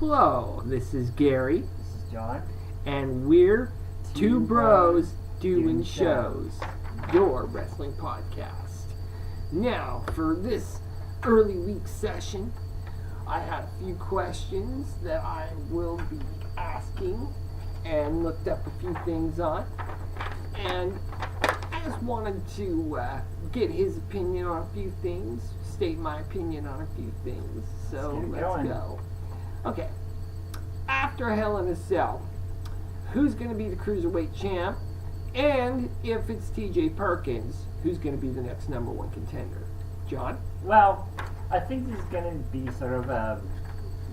Hello, this is Gary. This is John. And we're Two Bros Doing Shows, your wrestling podcast. Now, for this early week session, I have a few questions that I will be asking and looked up a few things on. And I just wanted to get his opinion on a few things, state my opinion on a few things. So let's go. Okay. After Hell in a Cell, who's going to be the Cruiserweight champ? And if it's TJ Perkins, who's going to be the next number one contender? John? Well, I think this is going to be sort of a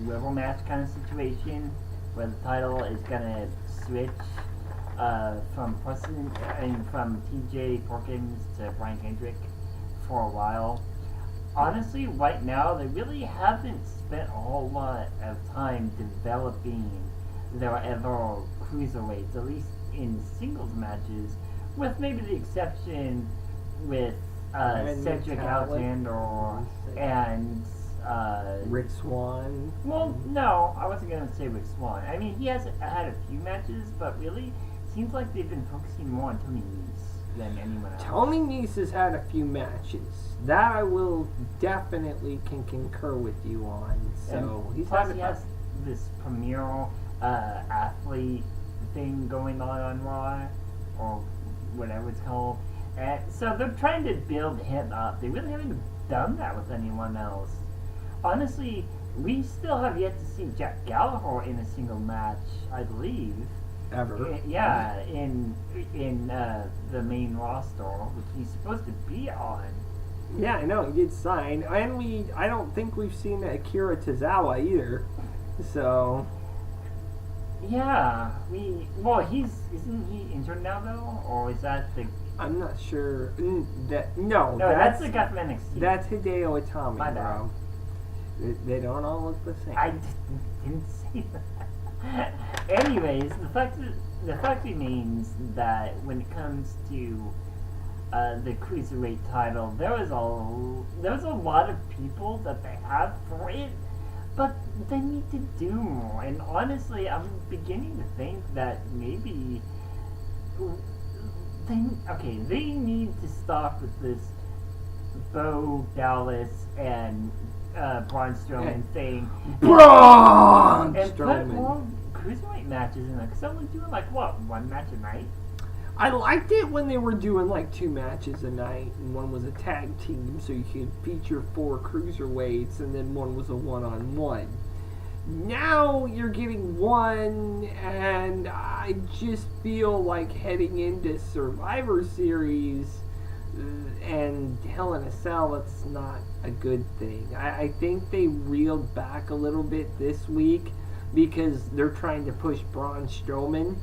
level match kind of situation where the title is going to switch from TJ Perkins to Brian Kendrick for a while. Honestly, right now, they really haven't spent a whole lot of time developing their other cruiserweights, at least in singles matches, with maybe the exception with Cedric Alexander and Rick Swann. Well, no, I wasn't going to say Rick Swann. I mean, he has had a few matches, but really, seems like they've been focusing more on Tony Nese than anyone else. Tony Nese has had a few matches. That I will definitely can concur with you on. So he has this premier athlete thing going on Raw, or whatever it's called. So they're trying to build him up. They really haven't done that with anyone else. Honestly, we still have yet to see Jack Gallagher in a single match, I believe. Ever. Yeah, in the main roster, which he's supposed to be on. Yeah, I know, he did sign. And I don't think we've seen Akira Tozawa either. So... Yeah, isn't he injured now though? Or is that the... I'm not sure. No, that's the guy from NXT. That's Hideo Itami, My bad. bro. They don't all look the same. I didn't say that. Anyways, the fact remains that when it comes to the Cruiserweight title, there was a lot of people that they have for it, but they need to do more. And honestly, I'm beginning to think that maybe they need to stop with this Bo Dallas and Braun Strowman thing. Braun and Strowman. Put more Cruiserweight matches in there. Because someone doing one match a night? I liked it when they were doing 2 matches a night, and one was a tag team, so you could feature 4 cruiserweights, and then one was a one-on-one. Now you're getting one, and I just feel like heading into Survivor Series and Hell in a Cell, that's not a good thing. I think they reeled back a little bit this week because they're trying to push Braun Strowman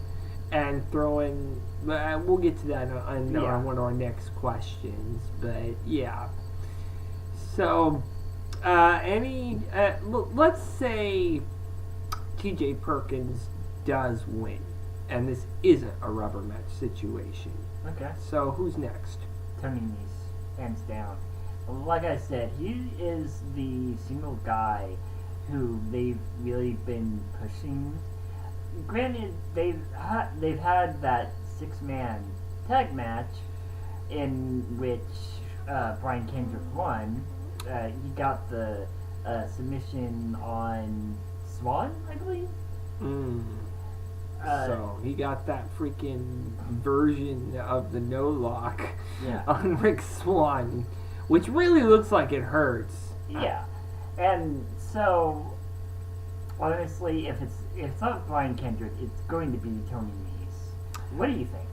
and throw in... we'll get to that on one of our next questions, but yeah. So, let's say TJ Perkins does win, and this isn't a rubber match situation. Okay. So, who's next? Tony Nese, hands down. Like I said, he is the single guy who they've really been pushing. Granted, they've had that 6-man tag match in which Brian Kendrick won. He got the submission on Swan, I believe. So he got that freaking version of the no lock on Rick Swan, which really looks like it hurts. Yeah, and so honestly, if it's not Brian Kendrick, it's going to be Tony Nese. What do you think?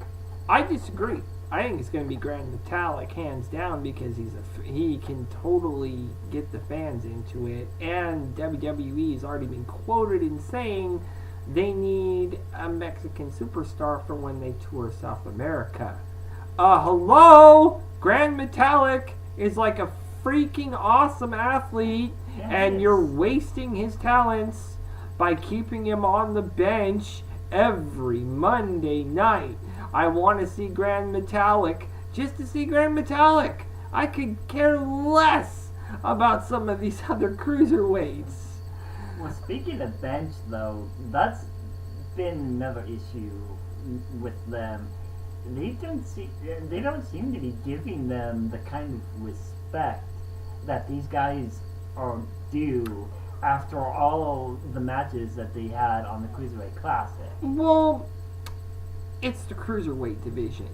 I disagree. I think it's going to be Grand Metalik, hands down, because he can totally get the fans into it. And WWE has already been quoted in saying they need a Mexican superstar for when they tour South America. Hello? Grand Metalik is like a freaking awesome athlete, and you're wasting his talents by keeping him on the bench every Monday night. I want to see Grand Metalik just to see Grand Metalik. I could care less about some of these other cruiserweights. Well, speaking of bench, though, that's been another issue with them. They don't seem to be giving them the kind of respect that these guys are due after all the matches that they had on the Cruiserweight Classic. Well, it's the Cruiserweight division.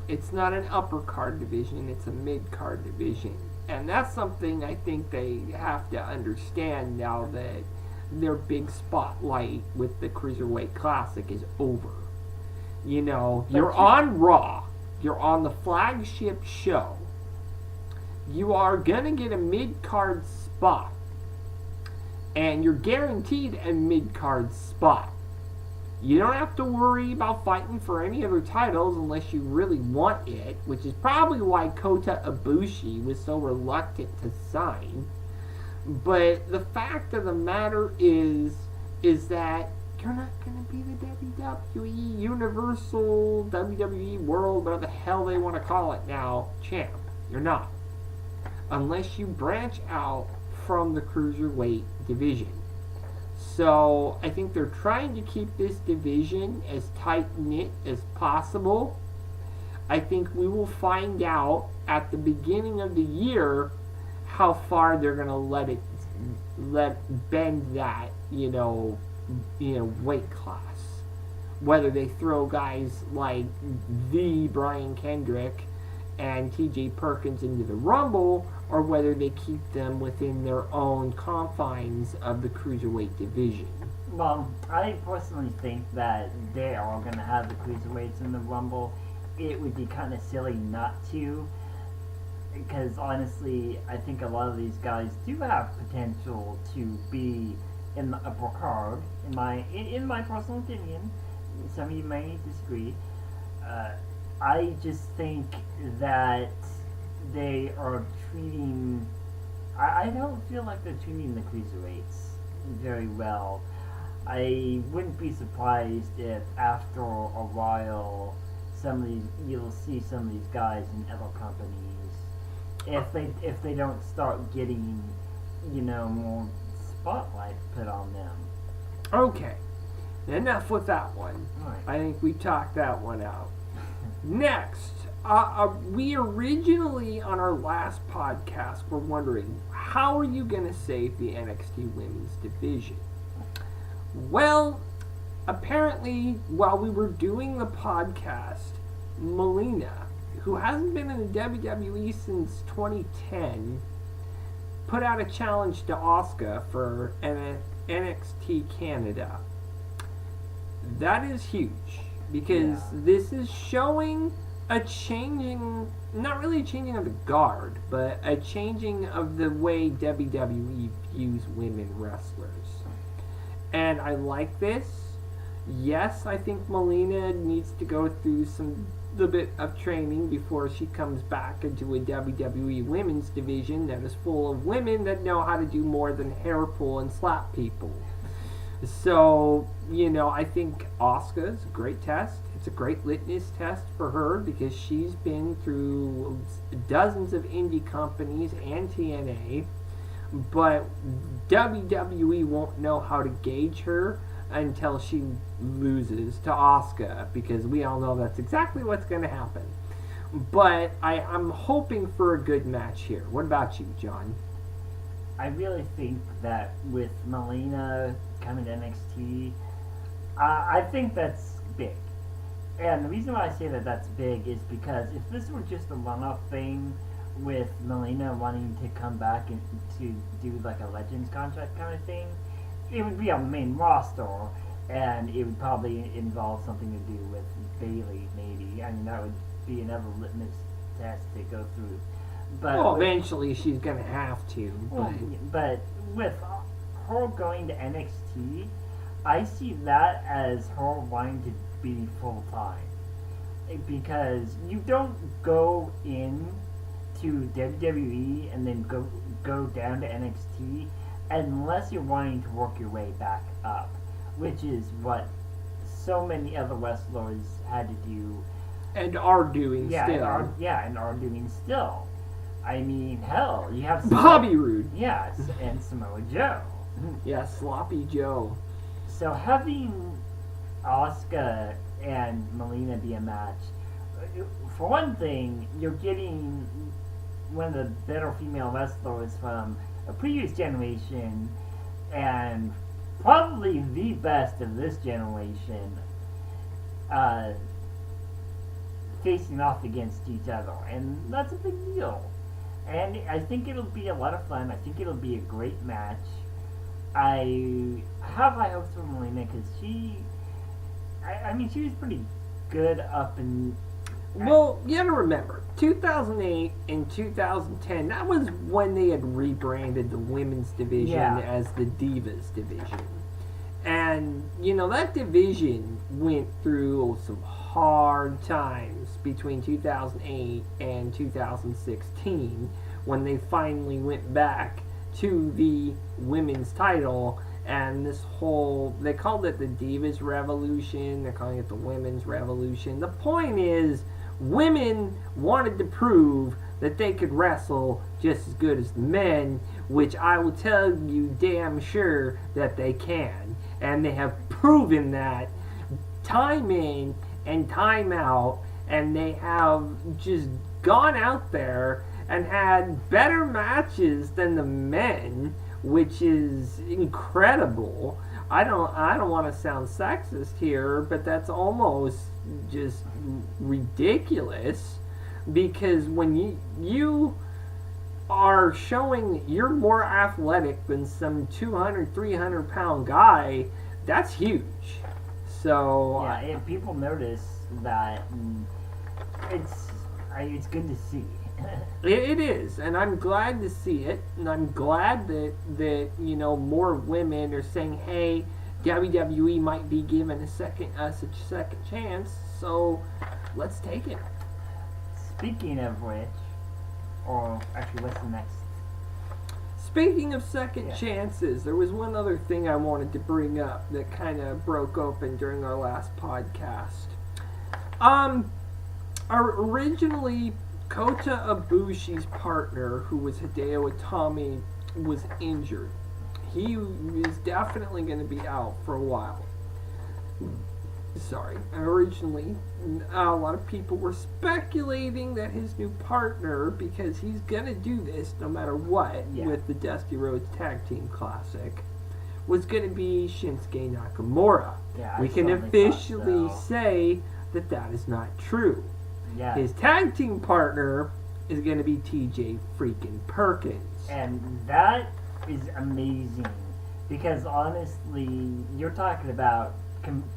It's not an upper card division, it's a mid card division. And that's something I think they have to understand now that their big spotlight with the Cruiserweight Classic is over. You know, you're on Raw. You're on the flagship show. You are going to get a mid-card spot. And you're guaranteed a mid-card spot. You don't have to worry about fighting for any other titles unless you really want it, which is probably why Kota Ibushi was so reluctant to sign. But the fact of the matter is that you're not going to be the WWE Universal, WWE World, whatever the hell they want to call it now, champ. You're not. Unless you branch out from the Cruiserweight division. So I think they're trying to keep this division as tight-knit as possible. I think we will find out at the beginning of the year how far they're going to let bend that, weight class. Whether they throw guys like the Brian Kendrick and TJ Perkins into the Rumble, or whether they keep them within their own confines of the Cruiserweight division. Well, I personally think that they are going to have the Cruiserweights in the Rumble. It would be kind of silly not to, because honestly, I think a lot of these guys do have potential to be in the upper card, in my personal opinion. Some of you may disagree. I just think that they are treating... I don't feel like they're treating the Cruiserweights very well. I wouldn't be surprised if after a while you'll see some of these guys in other companies if they don't start getting more spotlight put on them. Okay, enough with that one. Right. I think we talked that one out. Next, we originally on our last podcast were wondering, how are you going to save the NXT Women's Division? Well, apparently, while we were doing the podcast, Melina, who hasn't been in the WWE since 2010, put out a challenge to Asuka for NXT Canada. That is huge, because this is showing a changing, not really a changing of the guard, but a changing of the way WWE views women wrestlers. And I like this. Yes, I think Melina needs to go through the bit of training before she comes back into a WWE women's division that is full of women that know how to do more than hair pull and slap people. So, I think Asuka is a great test. It's a great litmus test for her because she's been through dozens of indie companies and TNA, but WWE won't know how to gauge her until she loses to Asuka, because we all know that's exactly what's going to happen. But I'm hoping for a good match here. What about you, John? I really think that with Melina coming to NXT, I think that's big. And the reason why I say that that's big is because if this were just a one-off thing with Melina wanting to come back and to do like a Legends contract kind of thing, it would be on the main roster, and it would probably involve something to do with Bayley, maybe. I mean, that would be another litmus test to go through. But eventually she's going to have to. But with her going to NXT, I see that as her wanting to be full-time. Because you don't go in to WWE and then go down to NXT unless you're wanting to work your way back up, which is what so many other wrestlers had to do. And are doing still. And are doing still. I mean, hell, you have Bobby Roode. Yes, and Samoa Joe. Yeah, Sloppy Joe. So having Asuka and Melina be a match, for one thing, you're getting one of the better female wrestlers from a previous generation, and probably the best of this generation, facing off against each other, and that's a big deal. And I think it'll be a lot of fun. I think it'll be a great match. I have high hopes for Melina because I mean, she was pretty good up in. Well, you gotta remember, 2008 and 2010, that was when they had rebranded the women's division as the Divas division. And, you know, that division went through some hard times between 2008 and 2016 when they finally went back to the women's title. And this whole, they called it the Divas Revolution, they're calling it the Women's Revolution. The point is, women wanted to prove that they could wrestle just as good as the men, which I will tell you damn sure that they can. And they have proven that time in and time out, and they have just gone out there and had better matches than the men, which is incredible. I don't want to sound sexist here, but that's almost just ridiculous, because when you are showing you're more athletic than some 200, 300 pound guy, that's huge. So yeah, if people notice that, it's good to see. It is, and I'm glad to see it, and I'm glad that you know, more women are saying, hey, WWE might be giving us a second chance, so let's take it. Speaking of which, or actually, what's the next? Speaking of second chances, there was one other thing I wanted to bring up that kind of broke open during our last podcast. Originally, Kota Ibushi's partner, who was Hideo Itami, was injured. He is definitely going to be out for a while. Sorry. Originally, a lot of people were speculating that his new partner, because he's going to do this no matter what with the Dusty Rhodes Tag Team Classic, was going to be Shinsuke Nakamura. Yeah, we can officially say that that is not true. Yeah. His tag team partner is going to be TJ freaking Perkins. And that is amazing, because honestly, you're talking about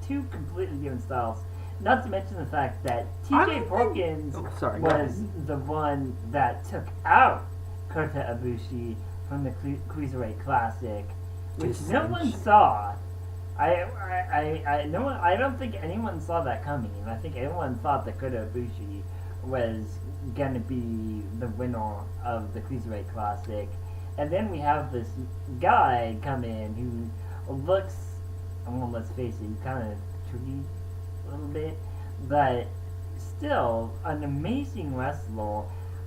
two completely different styles. Not to mention the fact that TJ Perkins was the one that took out Kota Ibushi from the Cruiserweight Classic, which no one saw. I don't think anyone saw that coming. I think everyone thought that Kota Ibushi was going to be the winner of the Cruiserweight Classic. And then we have this guy come in who looks, well, let's face it, he's kind of tricky a little bit, but still an amazing wrestler.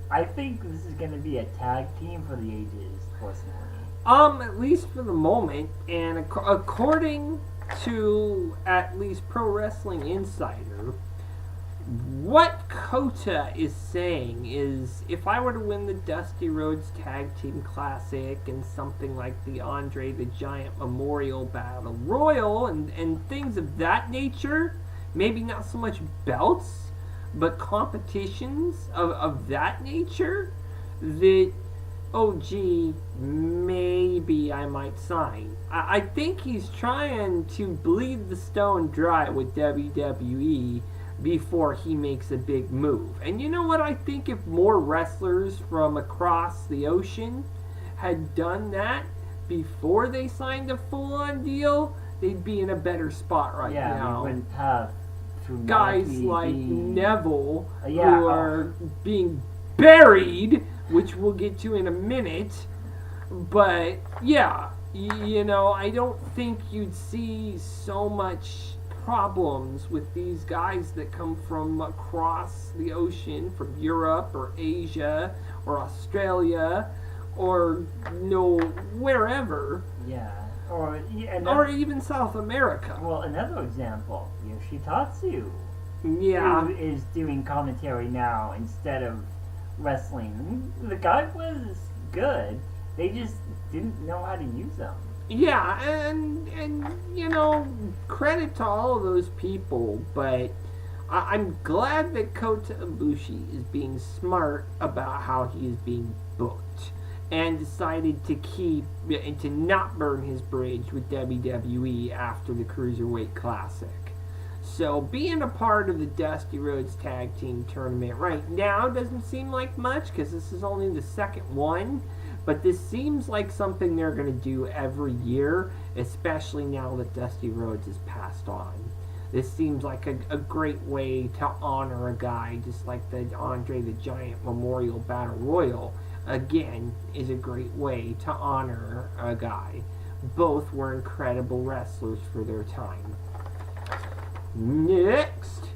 I think this is going to be a tag team for the ages, personally. At least for the moment, and according to at least Pro Wrestling Insider, what Kota is saying is, if I were to win the Dusty Rhodes Tag Team Classic and something like the Andre the Giant Memorial Battle Royal and things of that nature, maybe not so much belts, but competitions of that nature, that, oh gee, maybe I might sign. I think he's trying to bleed the stone dry with WWE before he makes a big move. And you know what? I think if more wrestlers from across the ocean had done that before they signed a full-on deal, they'd be in a better spot right now. Yeah, we wouldn't have guys like Neville who are being buried, which we'll get to in a minute. But yeah, you know, I don't think you'd see so much problems with these guys that come from across the ocean, from Europe or Asia or Australia or wherever. Yeah. or even South America. Well, another example, Yoshitatsu, Yeah. who is doing commentary now instead of wrestling. The guy was good. They just didn't know how to use him. Yeah, and credit to all of those people, but I'm glad that Kota Ibushi is being smart about how he is being booked and decided to keep and to not burn his bridge with WWE after the Cruiserweight Classic. So being a part of the Dusty Rhodes Tag Team Tournament right now doesn't seem like much because this is only the second one. But this seems like something they're going to do every year, especially now that Dusty Rhodes has passed on. This seems like a great way to honor a guy, just like the Andre the Giant Memorial Battle Royal, again, is a great way to honor a guy. Both were incredible wrestlers for their time. Next.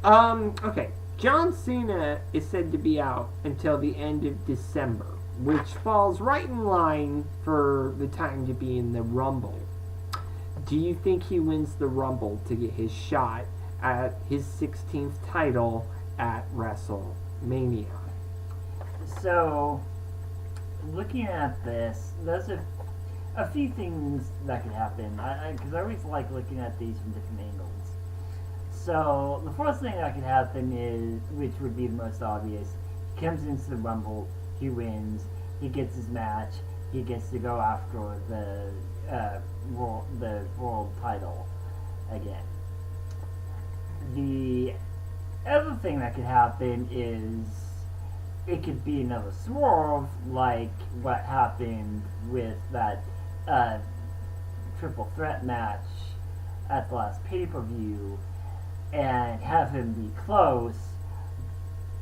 Okay. John Cena is said to be out until the end of December, which falls right in line for the time to be in the Rumble. Do you think he wins the Rumble to get his shot at his 16th title at WrestleMania? So, looking at this, there's a few things that could happen. Because I always like looking at these from different angles. So, the first thing that could happen is, which would be the most obvious, he comes into the Rumble, he wins, he gets his match, he gets to go after the world title again. The other thing that could happen is it could be another swerve, like what happened with that triple threat match at the last pay-per-view, and have him be close,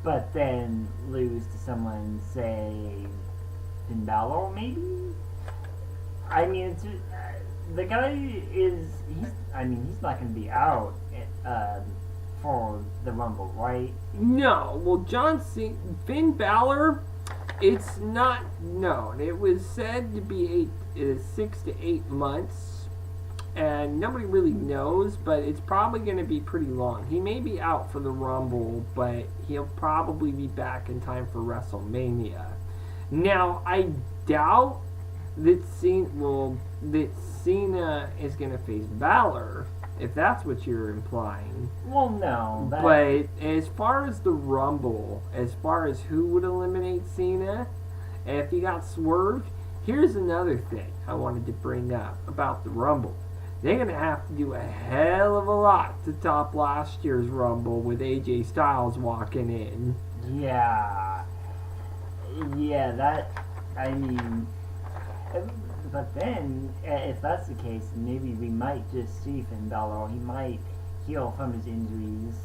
but then lose to someone, say, Finn Balor, maybe? I mean, the guy he's not going to be out for the Rumble, right? No. Well, Finn Balor, it's not known. It was said to be 6 to 8 months, and nobody really knows, but it's probably going to be pretty long. He may be out for the Rumble, but he'll probably be back in time for WrestleMania. Now, I doubt that Cena is going to face Balor, if that's what you're implying. Well, no. But as far as the Rumble, as far as who would eliminate Cena, if he got swerved, here's another thing I wanted to bring up about the Rumble. They're going to have to do a hell of a lot to top last year's Rumble with AJ Styles walking in. Yeah, but then, if that's the case, maybe we might just see Finn Balor. He might heal from his injuries.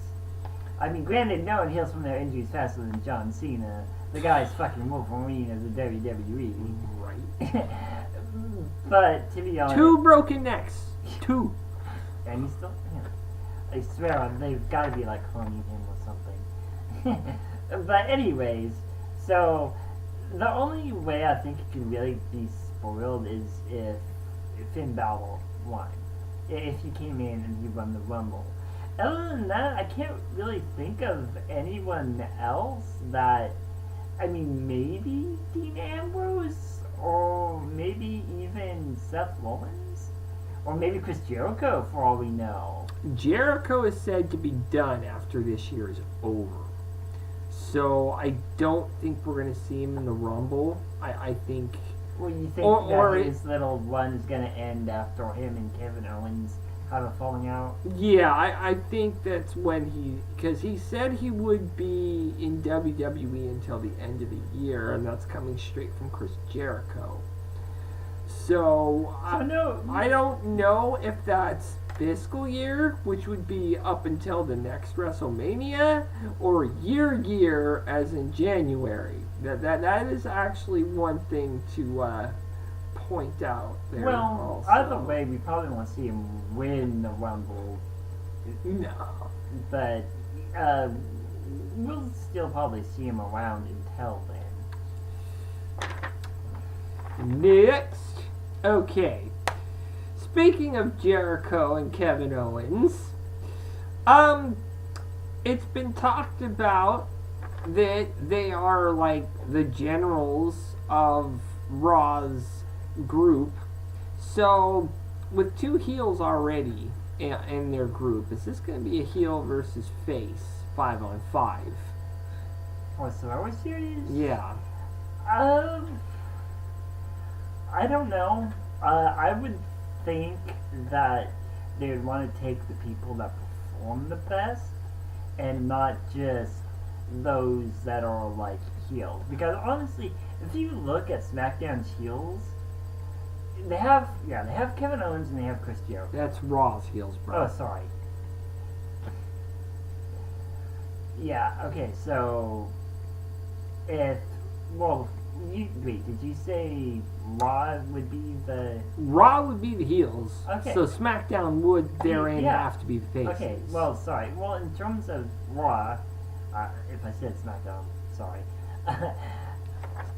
I mean, granted, no one heals from their injuries faster than John Cena. The guy's fucking Wolverine of the WWE. Right. But, to be honest... 2 broken necks. 2. And he's still... Yeah. I swear, they've got to be, like, cloning him or something. But anyways, so... The only way I think it can really be spoiled is if Finn Balor won. If he came in and he won the Rumble. Other than that, I can't really think of anyone else that... I mean, maybe Dean Ambrose? Or maybe even Seth Rollins? Or maybe Chris Jericho, for all we know. Jericho is said to be done after this year is over. So I don't think we're going to see him in the Rumble. I think... Well, you think his little run is going to end after him and Kevin Owens have a falling out? Yeah, I think that's when because he said he would be in WWE until the end of the year, and that's coming straight from Chris Jericho. So I don't know if that's fiscal year, which would be up until the next WrestleMania, or year as in January. That is actually one thing to point out there. Well, also. Either way, we probably won't see him win the Rumble. No. But we'll still probably see him around until then. Next, Okay. Speaking of Jericho and Kevin Owens, it's been talked about that they are like the generals of Raw's group. So, with two heels already in their group, is this going to be a heel versus face 5-on-5? For Survivor Series? Yeah. I don't know. I would think that they would want to take the people that perform the best and not just those that are like heels. Because honestly, if you look at SmackDown's heels, they have Kevin Owens and they have Chris Jericho. That's Raw's heels, bro. Oh, sorry. Yeah. Okay. So, wait, did you say Raw would be the... Raw would be the heels. Okay. So SmackDown would therein Yeah. have to be the faces. Okay, well, sorry. Well, in terms of Raw, if I said SmackDown, sorry.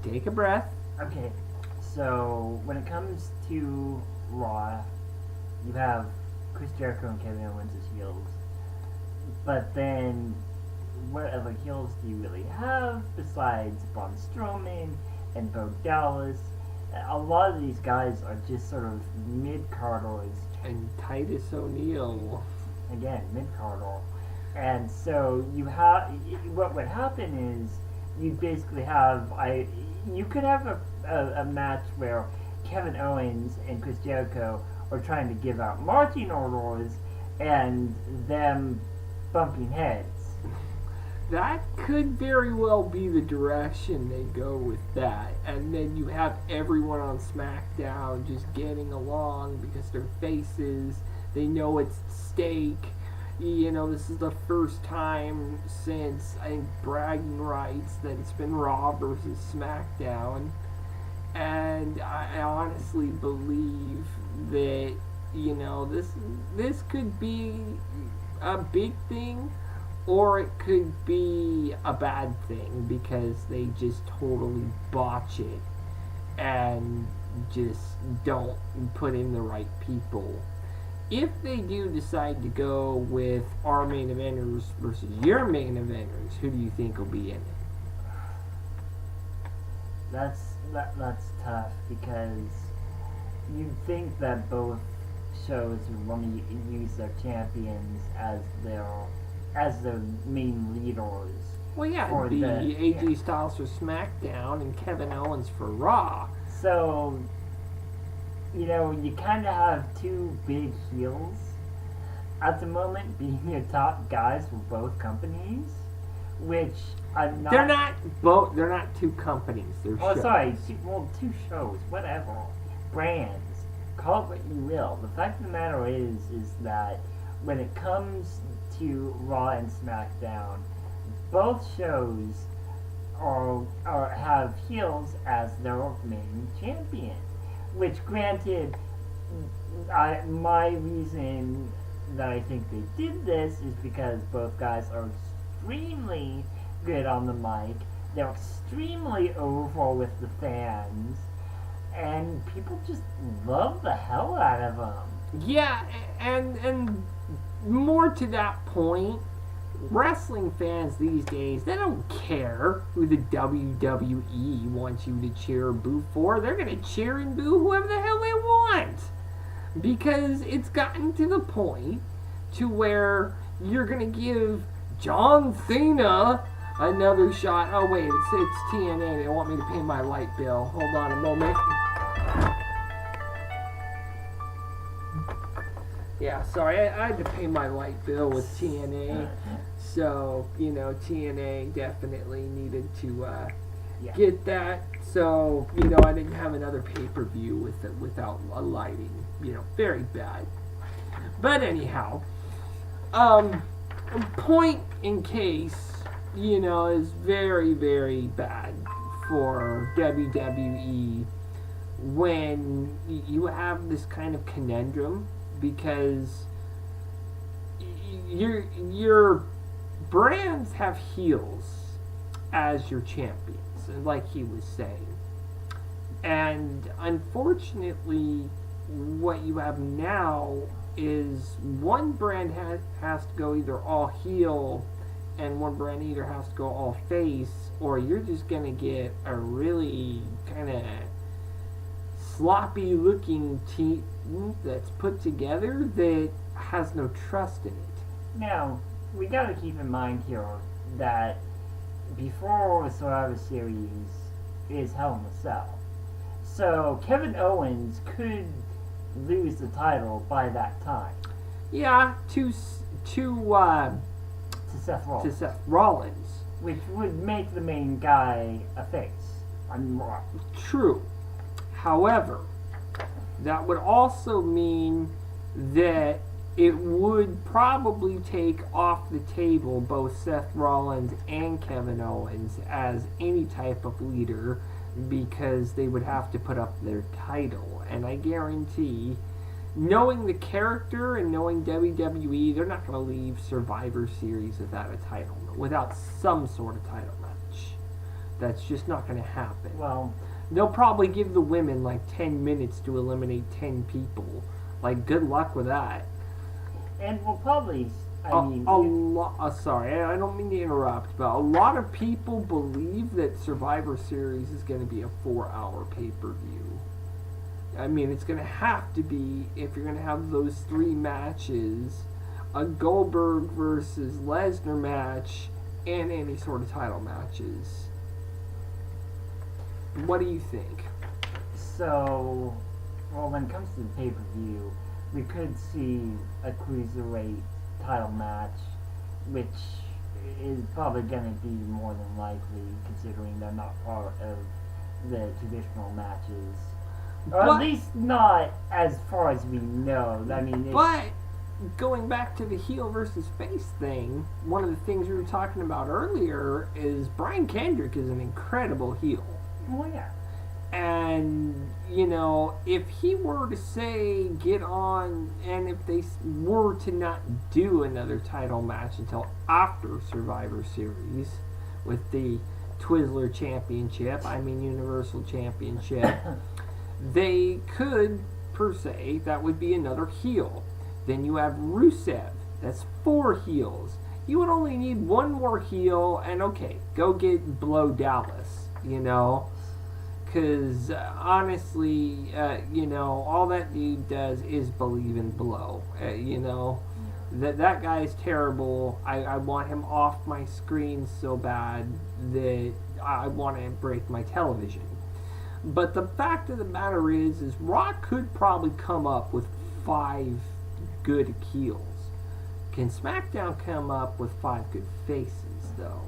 Take a breath. Okay, so when it comes to Raw, you have Chris Jericho and Kevin Owens as heels. But then, what other heels do you really have besides Braun Strowman and Bo Dallas? A lot of these guys are just sort of mid-carders. And Titus O'Neil. Again, mid-carder. And so you have, what would happen is, you basically have, you could have a match where Kevin Owens and Chris Jericho are trying to give out marching orders and them bumping heads. That could very well be the direction they go with that. And then you have everyone on SmackDown just getting along because they're faces. They know it's at stake. You know, this is the first time since, I think, bragging rights that it's been Raw versus SmackDown. And I honestly believe that, you know, this could be a big thing, or it could be a bad thing because they just totally botch it and just don't put in the right people. If they do decide to go with our main eventers versus your main eventers, who do you think will be in it? That's tough because you'd think that both shows would want to use their champions as their main leaders. Well, yeah, it'd be AJ Styles for SmackDown and Kevin Owens for Raw. So, you know, you kind of have two big heels at the moment being your top guys for both companies, which I'm not... They're not two companies, they're shows. Sorry, two shows, whatever. Brands. Call it what you will. The fact of the matter is that when it comes to Raw and SmackDown, both shows have heels as their main champion. Which, granted, my reason that I think they did this is because both guys are extremely good on the mic. They're extremely over with the fans, and people just love the hell out of them. Yeah, and more to that point, wrestling fans these days, they don't care who the WWE wants you to cheer or boo for. They're going to cheer and boo whoever the hell they want. Because it's gotten to the point to where you're going to give John Cena another shot. Oh, wait, it's TNA. They want me to pay my light bill. Hold on a moment. Yeah, sorry, I had to pay my light bill with TNA. So, you know, TNA definitely needed to get that. So, you know, I didn't have another pay-per-view without lighting. You know, very bad. But anyhow, point in case, you know, is very, very bad for WWE when you have this kind of conundrum, because your brands have heels as your champions, and like he was saying, And unfortunately, what you have now is one brand has to go either all heel and one brand either has to go all face, or you're just going to get a really kind of sloppy looking team that's put together that has no trust in it. Now, we gotta keep in mind here that before the Survivor Series is Hell in a Cell. So Kevin Owens could lose the title by that time. Yeah, to Seth Rollins. to Seth Rollins. Which would make the main guy a face. I'm wrong. True. However, that would also mean that it would probably take off the table both Seth Rollins and Kevin Owens as any type of leader, because they would have to put up their title. And I guarantee, knowing the character and knowing WWE, they're not going to leave Survivor Series without some sort of title match. That's just not going to happen. Well, they'll probably give the women like 10 minutes to eliminate 10 people. Like, good luck with that. and we'll probably, sorry, I don't mean to interrupt, but a lot of people believe that Survivor Series is going to be a 4-hour pay-per-view. I mean, it's going to have to be, if you're going to have those 3 matches, a Goldberg versus Lesnar match, and any sort of title matches. What do you think? So, well, when it comes to the pay-per-view, we could see a cruiserweight title match, which is probably going to be more than likely, considering they're not part of the traditional matches. Or at least not as far as we know. I mean, but going back to the heel versus face thing, one of the things we were talking about earlier is Brian Kendrick is an incredible heel. Well, yeah. And, you know, if he were to say get on, and if they were to not do another title match until after Survivor Series with the Twizzler Championship, Universal Championship, they could, per se, that would be another heel. Then you have Rusev, that's 4 heels. You would only need 1 more heel, and okay, go get Blow Dallas, you know. Because honestly, all that dude does is believe in Blow. That guy is terrible. I want him off my screen so bad that I want to break my television. But the fact of the matter is Rock could probably come up with 5 good heels. Can SmackDown come up with 5 good faces, though?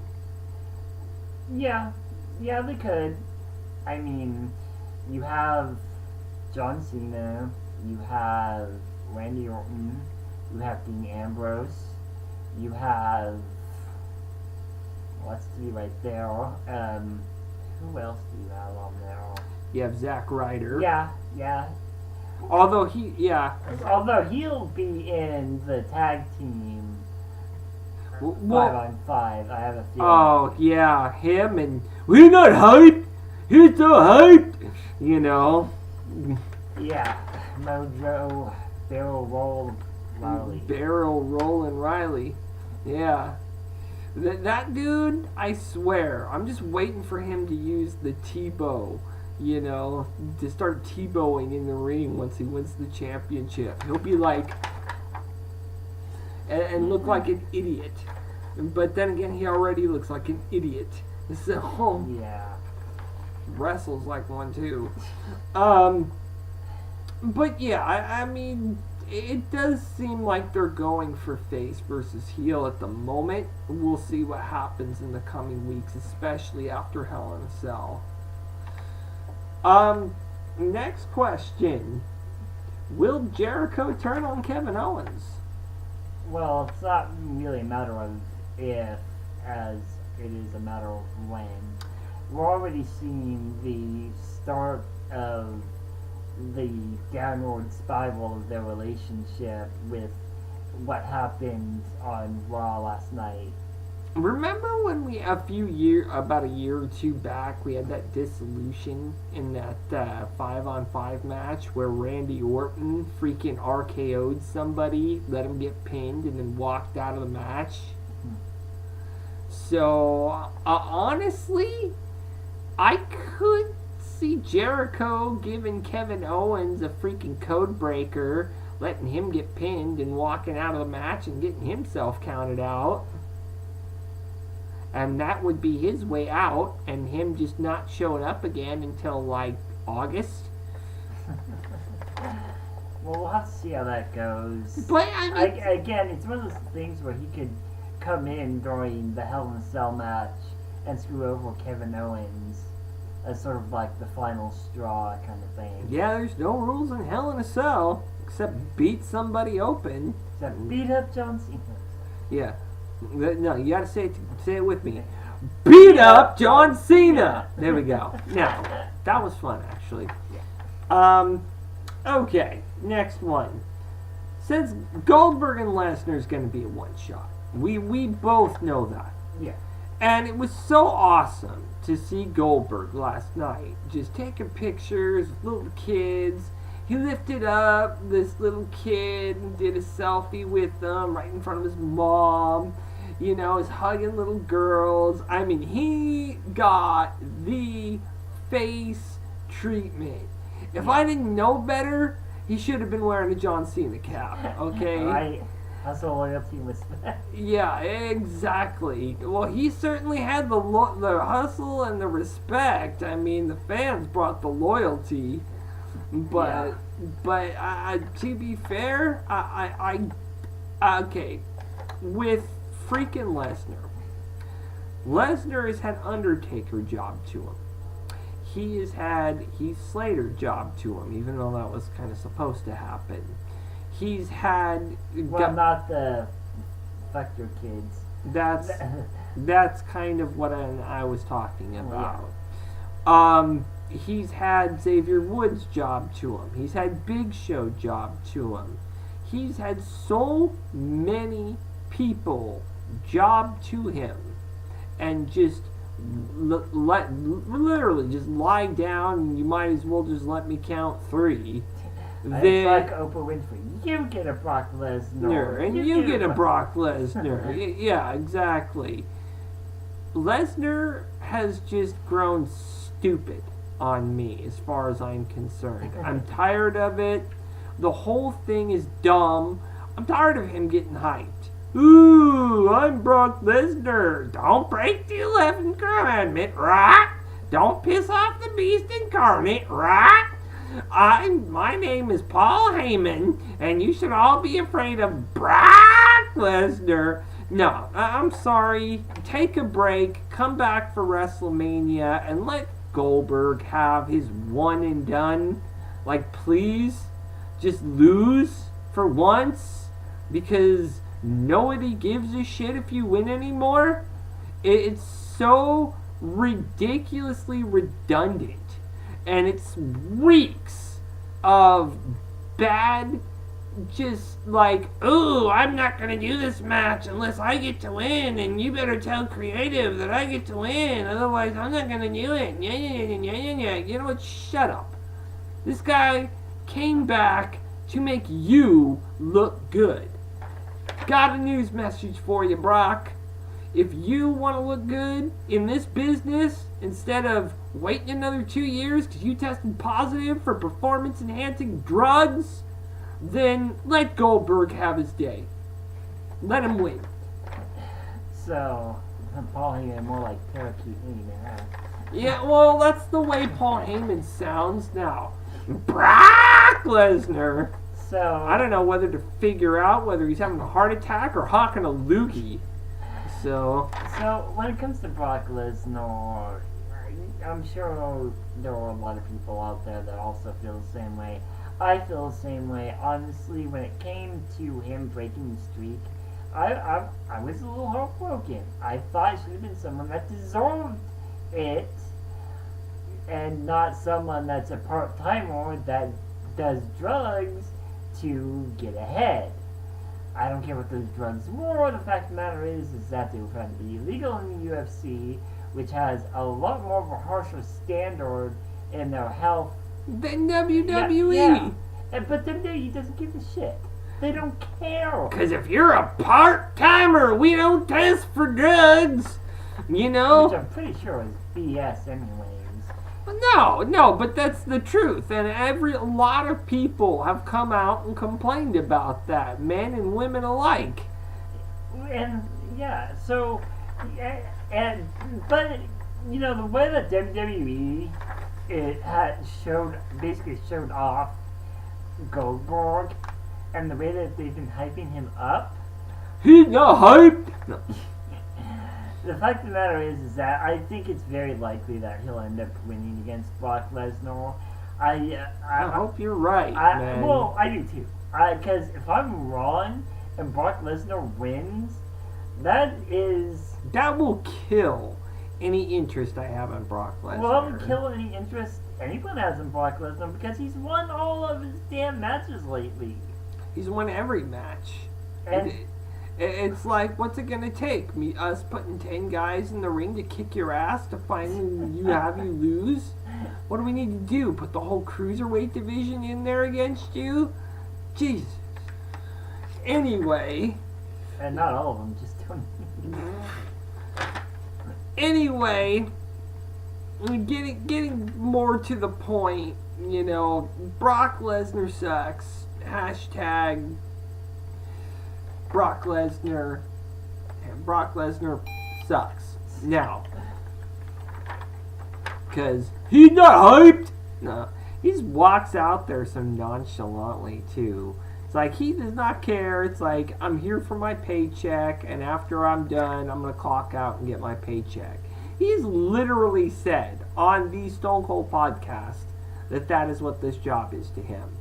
Yeah, they could. I mean, you have John Cena, you have Randy Orton, you have Dean Ambrose, you have, let's see right there, who else do you have on there? You have Zack Ryder. Yeah. Although he'll be in the tag team 5-on-5, I have a feeling. Oh, yeah, him and, we're not hyped! He's so hyped! You know? Yeah, Mojo, Barrel Rolling Riley. Yeah. That dude, I swear, I'm just waiting for him to use the T-bow, you know, to start T-bowing in the ring once he wins the championship. He'll be like, and look like an idiot. But then again, he already looks like an idiot. So, yeah. Wrestles like one too. But yeah, I mean, it does seem like they're going for face versus heel at the moment. We'll see what happens in the coming weeks, especially after Hell in a Cell. Next question. Will Jericho turn on Kevin Owens? Well, it's not really a matter of if, as it is a matter of when. We're already seeing the start of the downward spiral of their relationship with what happened on Raw last night. Remember when about a year or two back, we had that dissolution in that 5-on-5 match where Randy Orton freaking RKO'd somebody, let him get pinned, and then walked out of the match? So, honestly, I could see Jericho giving Kevin Owens a freaking code breaker, letting him get pinned and walking out of the match and getting himself counted out. And that would be his way out, and him just not showing up again until, like, August. Well, we'll have to see how that goes. But, I mean... Again, it's one of those things where he could come in during the Hell in a Cell match and screw over Kevin Owens as sort of like the final straw kind of thing. Yeah, there's no rules in Hell in a Cell, except beat somebody open. Except beat up John Cena. Yeah. No, you gotta say it with me. Beat up John Cena! There we go. Now, that was fun, actually. Okay, next one. Since Goldberg and Lesnar's gonna be a one-shot. We both know that. Yeah. And it was so awesome to see Goldberg last night just taking pictures with little kids. He lifted up this little kid and did a selfie with them right in front of his mom. You know, he's hugging little girls. I mean, he got the face treatment. If I didn't know better, he should have been wearing a John Cena cap, okay? Right. Hustle, loyalty, respect. Yeah, exactly. Well, he certainly had the hustle and the respect. I mean, the fans brought the loyalty. But to be fair, okay, with freaking Lesnar has had Undertaker job to him. He has had Heath Slater job to him, even though that was kind of supposed to happen. He's had... not the fuck your kids. That's kind of what I was talking about. He's had Xavier Woods job to him. He's had Big Show job to him. He's had so many people job to him and just literally just lie down and you might as well just let me count 3. It's like Oprah Winfrey. You get a Brock Lesnar. And you get a Brock Lesnar. Yeah, exactly. Lesnar has just grown stupid on me as far as I'm concerned. I'm tired of it. The whole thing is dumb. I'm tired of him getting hyped. Ooh, I'm Brock Lesnar. Don't break the 11th commandment, right? Don't piss off the beast incarnate, right? My name is Paul Heyman, and you should all be afraid of Brock Lesnar. No, I'm sorry. Take a break. Come back for WrestleMania and let Goldberg have his one and done. Like, please, just lose for once, because nobody gives a shit if you win anymore. It's so ridiculously redundant, and it reeks of bad, just like, ooh, I'm not gonna do this match unless I get to win, and you better tell creative that I get to win, otherwise I'm not gonna do it. You know what? Shut up. This guy came back to make you look good. Got a news message for you, Brock. If you want to look good in this business, instead of waiting another 2 years because you tested positive for performance-enhancing drugs, then let Goldberg have his day. Let him win. So, Paul Heyman more like Parakeet Heyman, huh? Yeah, well, that's the way Paul Heyman sounds now. Brock Lesnar. So, I don't know whether to figure out whether he's having a heart attack or hawking a loogie. So when it comes to Brock Lesnar, I'm sure there are a lot of people out there that also feel the same way. I feel the same way. Honestly, when it came to him breaking the streak, I was a little heartbroken. I thought it should have been someone that deserved it, and not someone that's a part-timer that does drugs to get ahead. I don't care what those drugs were. The fact of the matter is that they were found to be illegal in the UFC, which has a lot more of a harsher standard in their health than WWE. Yeah. But WWE doesn't give a shit. They don't care. Because if you're a part-timer, we don't test for drugs. You know? Which I'm pretty sure is BS anyways. No, but that's the truth. And a lot of people have come out and complained about that. Men and women alike. And, yeah, so... But, you know, the way that WWE basically showed off Goldberg, and the way that they've been hyping him up. He's not hyped. No. The fact of the matter is that I think it's very likely that he'll end up winning against Brock Lesnar. I hope you're right, man. Well, I do too. Because if I'm wrong and Brock Lesnar wins, that will kill any interest I have in Brock Lesnar. Well, that would kill any interest anyone has in Brock Lesnar because he's won all of his damn matches lately. He's won every match. And it's like, what's it gonna take? Us putting 10 guys in the ring to kick your ass to finally have you lose? What do we need to do? Put the whole cruiserweight division in there against you? Jesus. Anyway. And not all of them, just don't. Anyway, getting more to the point, you know, Brock Lesnar sucks. Hashtag Brock Lesnar. Brock Lesnar sucks. Now. Because he's not hyped. No. He just walks out there so nonchalantly, too. It's like he does not care. It's like, I'm here for my paycheck, and after I'm done, I'm going to clock out and get my paycheck. He's literally said on the Stone Cold podcast that is what this job is to him.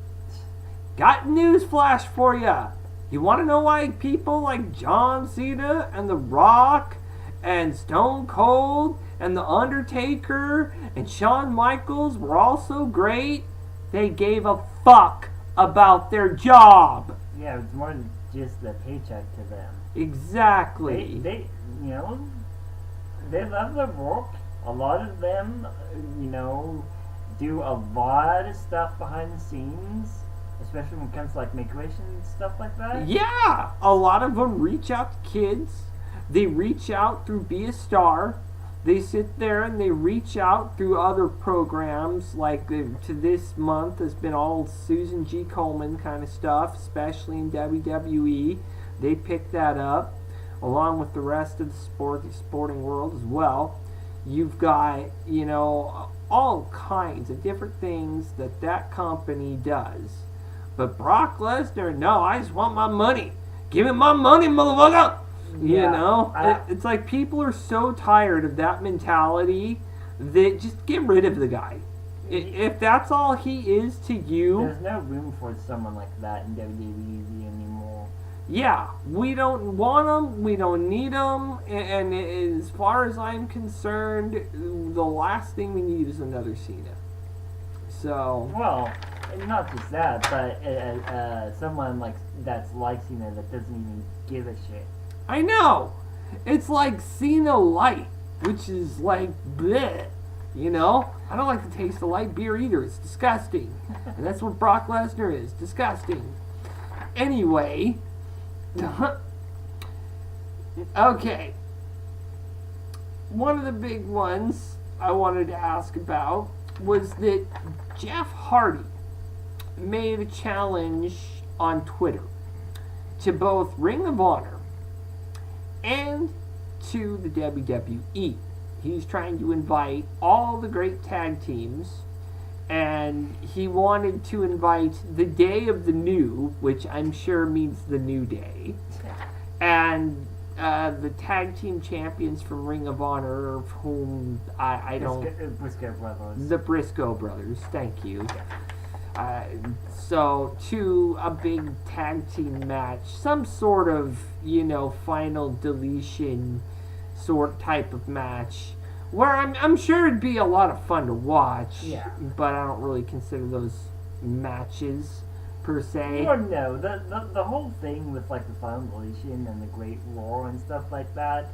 Got news flash for ya. You want to know why people like John Cena and The Rock and Stone Cold and The Undertaker and Shawn Michaels were all so great? They gave a fuck about their job. Yeah, it's more than just the paycheck to them. Exactly. They you know, they love their work. A lot of them, you know, do a lot of stuff behind the scenes, especially when it comes to like make-a-wish and stuff like that. Yeah, a lot of them reach out to kids. They reach out through Be a Star. They sit there and they reach out through other programs, like to this month has been all Susan G. Komen kind of stuff, especially in WWE. They picked that up, along with the rest of the sporting world as well. You've got, you know, all kinds of different things that company does. But Brock Lesnar, no, I just want my money. Give me my money, motherfucker! You know, it's like people are so tired of that mentality that just get rid of the guy. If that's all he is to you, there's no room for someone like that in WWE anymore. Yeah, we don't want him, we don't need him, and as far as I'm concerned, the last thing we need is another Cena. So, well, not just that, but someone that's like Cena that doesn't even give a shit. I know. It's like Cena Light, which is like bleh. You know? I don't like the taste of light beer either. It's disgusting. And that's what Brock Lesnar is. Disgusting. Anyway. Okay. One of the big ones I wanted to ask about was that Jeff Hardy made a challenge on Twitter to both Ring of Honor and to the WWE. He's trying to invite all the great tag teams, and he wanted to invite the Day of the New, which I'm sure means the New Day, and the tag team champions from Ring of Honor, of whom I don't... Briscoe Brothers. The Briscoe Brothers, thank you. So, to a big tag team match, some sort of, you know, final deletion sort type of match, where I'm sure it'd be a lot of fun to watch, yeah. But I don't really consider those matches per se. Or no, the whole thing with like the Final Deletion and the Great War and stuff like that,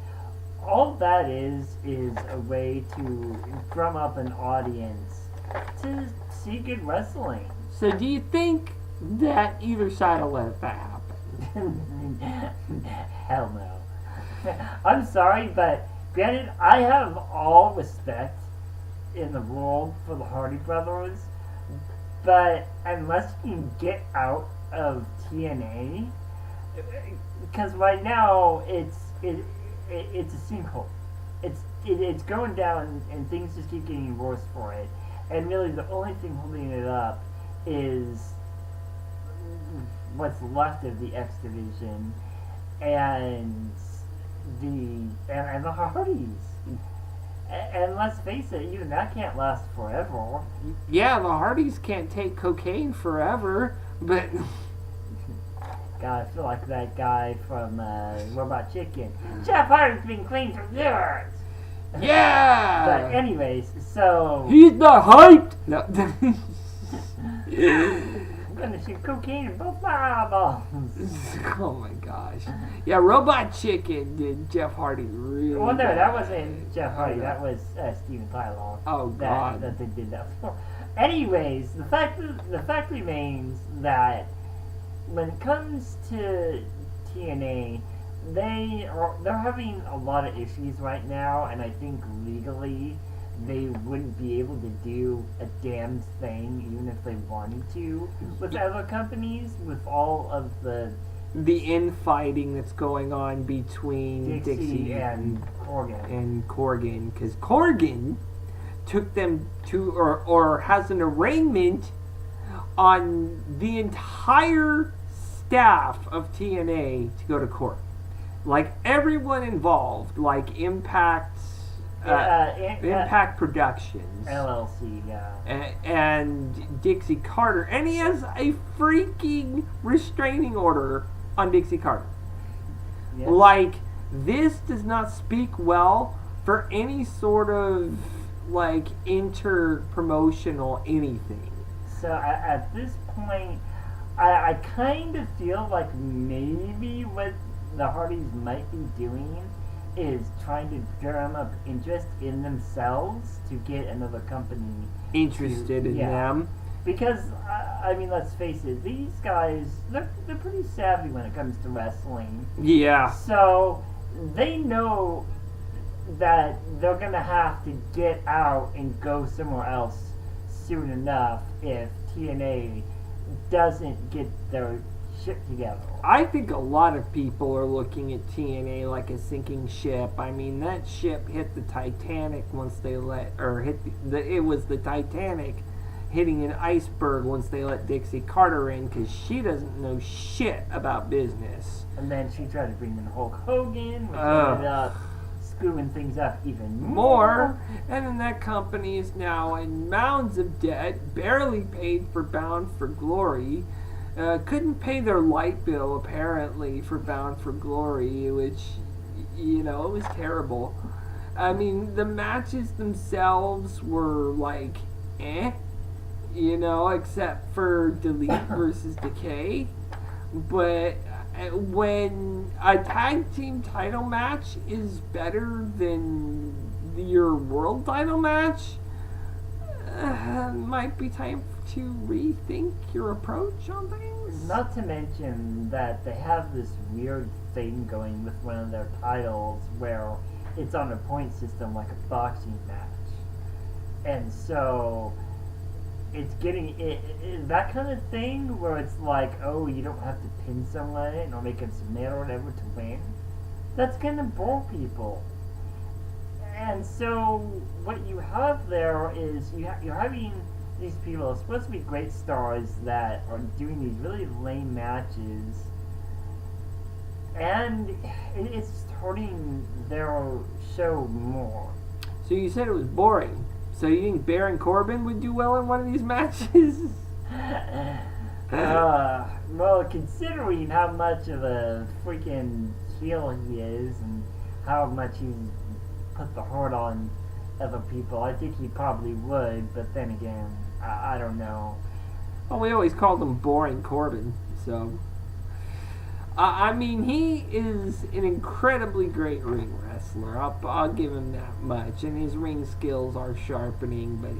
all that is a way to drum up an audience to see good wrestling. So do you think that either side will let that happen? Hell no. I'm sorry, but granted, I have all respect in the world for the Hardy Brothers, but unless you can get out of TNA, because right now it's a sinkhole. It's going down, and things just keep getting worse for it. And really, the only thing holding it up is what's left of the X Division and the Hardys. And let's face it, even that can't last forever. Yeah, the Hardys can't take cocaine forever, but God, I feel like that guy from Robot Chicken. Jeff Hardy's been clean for years. yeah. But anyways, so He's not hyped. No. I'm gonna shoot cocaine in both my eyeballs. Oh my gosh. Yeah, Robot Chicken did Jeff Hardy really Well, no, bad. that wasn't Jeff Hardy. That was Steven Tyler. Oh God. That they did that for. Anyways, the fact remains that when it comes to TNA, they're having a lot of issues right now, and I think legally they wouldn't be able to do a damn thing even if they wanted to with other companies, with all of the infighting that's going on between Dixie and Corgan, because Corgan took them to or has an arraignment on the entire staff of TNA to go to court. Like everyone involved, like Impact Productions, LLC, yeah, and Dixie Carter, and he has a freaking restraining order on Dixie Carter. Yes. Like, this does not speak well for any sort of like inter-promotional anything. So at this point, I kind of feel like maybe what the Hardys might be doing is trying to drum up interest in themselves to get another company Interested in them. Because, I mean, let's face it, these guys, they're pretty savvy when it comes to wrestling. Yeah. So, they know that they're going to have to get out and go somewhere else soon enough if TNA doesn't get their shit together. I think a lot of people are looking at TNA like a sinking ship. I mean, that ship hit the Titanic once they it was the Titanic hitting an iceberg once they let Dixie Carter in, because she doesn't know shit about business. And then she tried to bring in Hulk Hogan, which ended up screwing things up even more. And then that company is now in mounds of debt, barely paid for Bound for Glory. Couldn't pay their light bill, apparently, for Bound for Glory, which, it was terrible. I mean, the matches themselves were like, except for Delete versus Decay. But when a tag team title match is better than your world title match, might be time to rethink your approach on things. Not to mention that they have this weird thing going with one of their titles where it's on a point system like a boxing match. And so it's getting that kind of thing where it's like, oh, you don't have to pin someone or make them submit or whatever to win. That's gonna bore people. And so what you have there is you're having these people are supposed to be great stars that are doing these really lame matches, and it's hurting their show more. So you said it was boring. So you think Baron Corbin would do well in one of these matches? Well, considering how much of a freaking heel he is and how much he put the heart on other people, I think he probably would, but then again, I don't know. Well, we always called him Boring Corbin, so. I mean, he is an incredibly great ring wrestler. I'll give him that much. And his ring skills are sharpening, but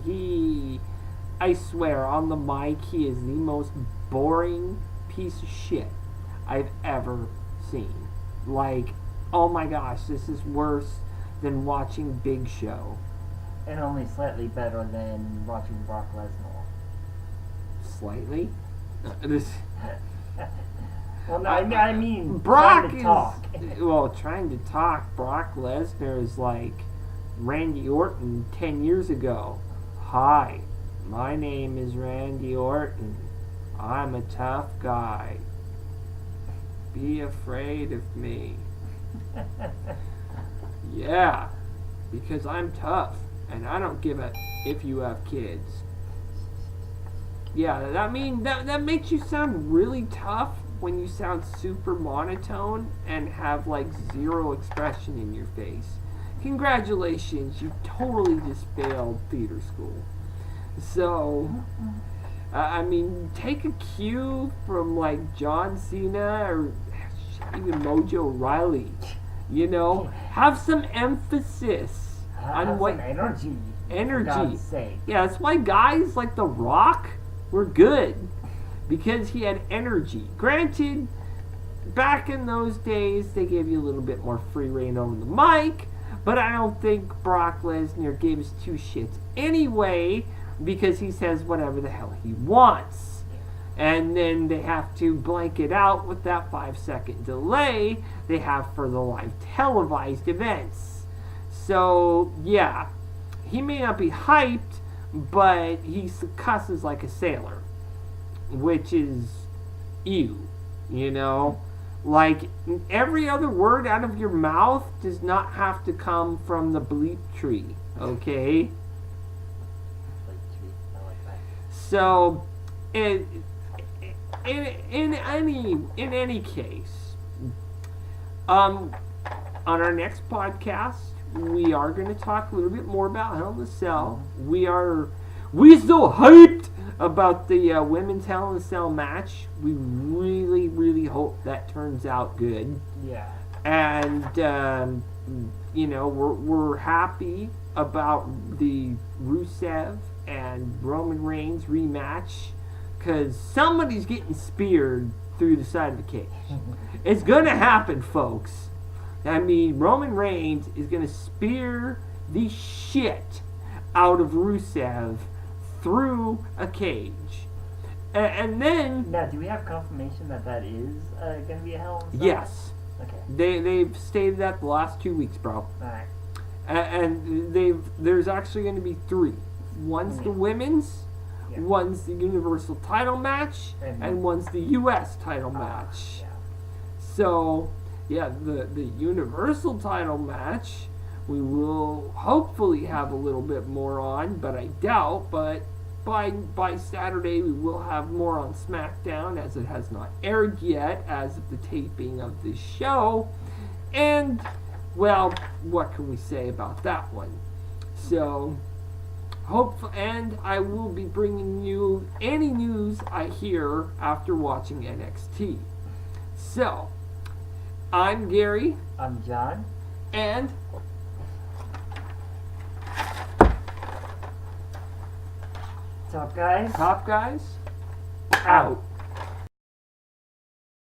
I swear, on the mic, he is the most boring piece of shit I've ever seen. Like, oh my gosh, this is worse than watching Big Show. And only slightly better than watching Brock Lesnar. Slightly? Well, no, I mean, Brock trying to talk. Well, trying to talk. Brock Lesnar is like Randy Orton 10 years ago. Hi, my name is Randy Orton. I'm a tough guy. Be afraid of me. Yeah, because I'm tough, and I don't give a if you have kids. Yeah, that makes you sound really tough when you sound super monotone and have like zero expression in your face. Congratulations, you totally just failed theater school. So, I mean, take a cue from like John Cena or even Mojo Riley. You know, have some emphasis on what energy. Energy. For God's sake. Yeah, that's why guys like The Rock were good. Because he had energy. Granted, back in those days, they gave you a little bit more free reign over the mic, but I don't think Brock Lesnar gives two shits anyway, because he says whatever the hell he wants. And then they have to blank it out with that 5-second delay they have for the live televised events. So, yeah, he may not be hyped, but he cusses like a sailor. Which is you know? Like, every other word out of your mouth does not have to come from the bleep tree, okay? I like that. So, in any case, on our next podcast, we are going to talk a little bit more about Hell in a Cell. We so hyped about the women's Hell in a Cell match. We really, really hope that turns out good. Yeah. And we're happy about the Rusev and Roman Reigns rematch, because somebody's getting speared through the side of the cage. It's gonna happen, folks. I mean, Roman Reigns is gonna spear the shit out of Rusev through a cage. And then... Now, do we have confirmation that is going to be a Hell in a Cell? Yes. Okay. They've stated that the last 2 weeks, bro. Alright. And there's actually going to be 3. One's the women's, one's the Universal title match, and one's the U.S. title match. Yeah. So, yeah, the Universal title match, we will hopefully have a little bit more on, but I doubt. But by Saturday, we will have more on Smackdown, as it has not aired yet as of the taping of this show. And, well, what can we say about that one? So, and I will be bringing you any news I hear after watching NXT. So, I'm Gary. I'm John. And... Top guys. Top guys, out.